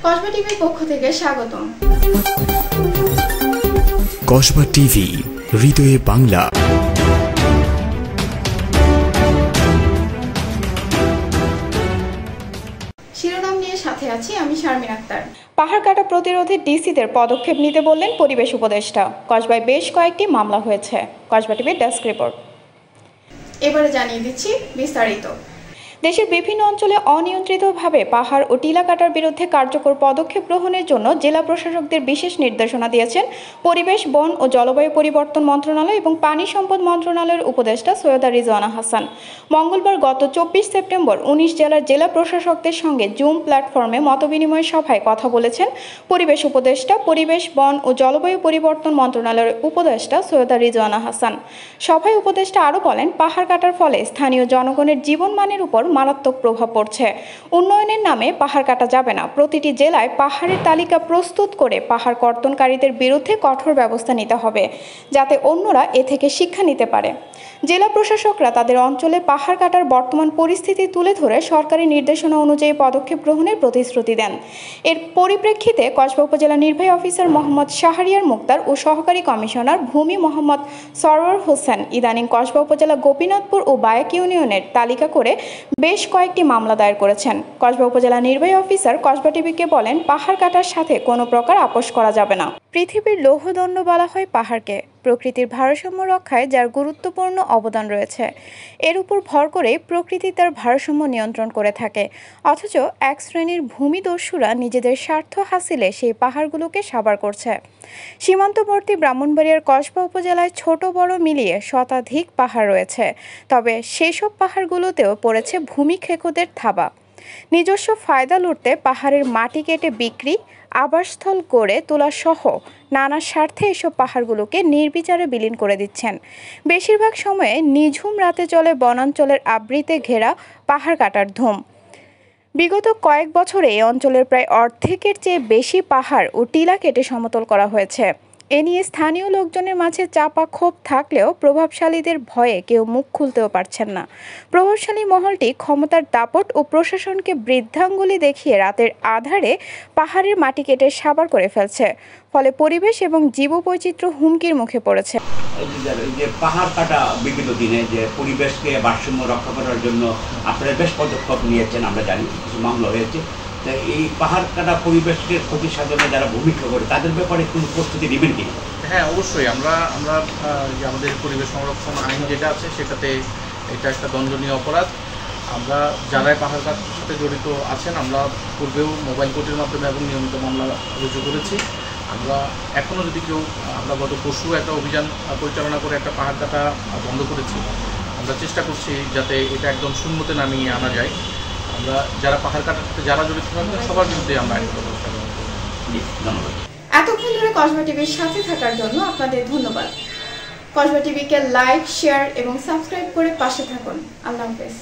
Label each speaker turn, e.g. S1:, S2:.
S1: কসবা টিভির পক্ষ থেকে স্বাগতম।
S2: কসবা টিভি, হৃদয়ে বাংলা।
S1: শিরোনাম নিয়ে সাথে আছি আমি শারমিন আক্তার।
S3: পাহাড় কাটা প্রতিরোধে ডিসিদের পদক্ষেপ নিতে বললেন পরিবেশ উপদেষ্টা। কসবায় বেশ কয়েকটি মামলা হয়েছে। কসবা টিভির ডেস্ক রিপোর্ট।
S1: এবারে জানিয়ে দিচ্ছি বিস্তারিত।
S3: দেশের বিভিন্ন অঞ্চলে অনিয়ন্ত্রিতভাবে পাহাড় ও টিলা কাটার বিরুদ্ধে কার্যকর পদক্ষেপ গ্রহণের জন্য জেলা প্রশাসকদের বিশেষ নির্দেশনা দিয়েছেন পরিবেশ, বন ও জলবায়ু পরিবর্তন মন্ত্রণালয় এবং পানি সম্পদ মন্ত্রণালয়ের উপদেষ্টা সৈয়দা রিজওয়ানা হাসান। মঙ্গলবার গত 24 সেপ্টেম্বর 19 জেলার জেলা প্রশাসকদের সঙ্গে জুম প্ল্যাটফর্মে মতবিনিময় সভায় কথা বলেছেন পরিবেশ উপদেষ্টা, পরিবেশ, বন ও জলবায়ু পরিবর্তন মন্ত্রণালয়ের উপদেষ্টা সৈয়দা রিজওয়ানা হাসান। সভায় উপদেষ্টা আরও বলেন, পাহাড় কাটার ফলে স্থানীয় জনগণের জীবনমানের উপর মারাত্মক প্রভাব পড়ছে। উন্নয়নের নামে পাহাড় কাটা যাবে না। প্রতিটি জেলায় পাহাড়ের তালিকা প্রস্তুত করে পাহাড় কর্তনকারীদের বিরুদ্ধে কঠোর ব্যবস্থা নিতে হবে, যাতে অন্যরা এ থেকে শিক্ষা নিতে পারে। জেলা প্রশাসকরা তাদের অঞ্চলে পাহাড় কাটার বর্তমান পরিস্থিতি তুলে ধরে সরকারি নির্দেশনা অনুযায়ী পদক্ষেপ গ্রহণের প্রতিশ্রুতি দেন। এর পরিপ্রেক্ষিতে কসবা উপজেলা নির্বাহী অফিসার মোহাম্মদ শাহরিয়ার মুক্তার ও সহকারী কমিশনার ভূমি মোহাম্মদ সরওয়ার হোসেন ইদানিং কসবা উপজেলা গোপীনাথপুর ও বায়াক ইউনিয়নের তালিকা করে বেশ কয়েকটি মামলা দায়ের করেছেন। কসবা উপজেলা নির্বাহী অফিসার কসবা টিভিকে বলেন, পাহাড় কাটার সাথে কোনো প্রকার আপোষ করা যাবে না। পৃথিবীর লৌহদণ্ড বলা হয় পাহাড়কে। প্রকৃতির ভারসাম্য রক্ষায় যার গুরুত্বপূর্ণ অবদান রয়েছে, এর উপর ভর করে প্রকৃতি তার ভারসাম্য নিয়ন্ত্রণ করে থাকে। অথচ এক শ্রেণীর ভূমিদস্যুরা নিজেদের স্বার্থ হাসিলে সেই পাহাড়গুলোকে সাবার করছে। সীমান্তবর্তী ব্রাহ্মণবাড়িয়ার কসবা উপজেলায় ছোট বড় মিলিয়ে শতাধিক পাহাড় রয়েছে, তবে সেসব পাহাড়গুলোতেও পড়েছে ভূমি খেকোদের থাবা। নিজস্ব ফায়দা লুটতে পাহাড়ের মাটি কেটে বিক্রি, আবাসস্থল গড়ে তোলা সহ নানা স্বার্থে এসব পাহাড়গুলোকে নির্বিচারে বিলীন করে দিচ্ছেন। বেশিরভাগ সময়ে নিঝুম রাতে চলে বনাঞ্চলের আবৃতে ঘেরা পাহাড় কাটার ধুম। বিগত কয়েক বছরে এই অঞ্চলের প্রায় অর্ধেকের চেয়ে বেশি পাহাড় ও টিলা কেটে সমতল করা হয়েছে। এ নিয়ে স্থানীয় লোকজনের মাঝে চাপা ক্ষোভ থাকলেও প্রভাবশালীদের ভয়ে কেউ মুখ খুলতেও পারছেন না। প্রভাবশালী মহলটি ক্ষমতার দাপট ও প্রশাসনকে বৃদ্ধাঙ্গুলি দেখিয়ে রাতের আধারে পাহাড়ের মাটি কেটে সাবার করে ফেলছে। ফলে পরিবেশ এবং জীববৈচিত্র্য হুমকির মুখে পড়েছে।
S4: যে পাহাড় কাটা বিভিন্ন দিনে যে পরিবেশকে ভারসাম্য রক্ষা করার জন্য আপনারা বেশ পদক্ষেপ নিয়েছেন, আমরা জানি কিছু মামলা হয়েছে। এই পাহাড় কাটা পরিবেশকে ক্ষতি সাধনে যারা ভূমিকা করে তাদের ব্যাপারে কোনো প্রস্তুতি নেবেন কি?
S5: হ্যাঁ, অবশ্যই। আমরা আমাদের পরিবেশ সংরক্ষণ আইন যেটা আছে সেটাতে এটা একটা দণ্ডনীয় অপরাধ। আমরা যারা পাহাড় কাটার সাথে জড়িত আছেন, আমরা পূর্বেও মোবাইল কোর্টের মাধ্যমে এবং নিয়মিত মামলা রুজু করেছি। আমরা এখনও যদি কেউ, আমরা গত পরশু একটা অভিযান পরিচালনা করে একটা পাহাড় কাটা বন্ধ করেছি। আমরা চেষ্টা করছি যাতে এটা একদম শূন্যতে নামিয়ে আনা যায়। আমরা যারা পাহাড় কাটার সাথে যারা জড়িত থাকবেন সবার বিরুদ্ধে আমরা আইন ব্যবস্থা গ্রহণ করব।
S4: ধন্যবাদ।
S1: এতক্ষণ ধরে কসবা টিভির সাথে থাকার জন্য আপনাদের ধন্যবাদ। কসবা টিভিকে লাইক, শেয়ার এবং সাবস্ক্রাইব করে পাশে থাকুন। আল্লাহ হাফেজ।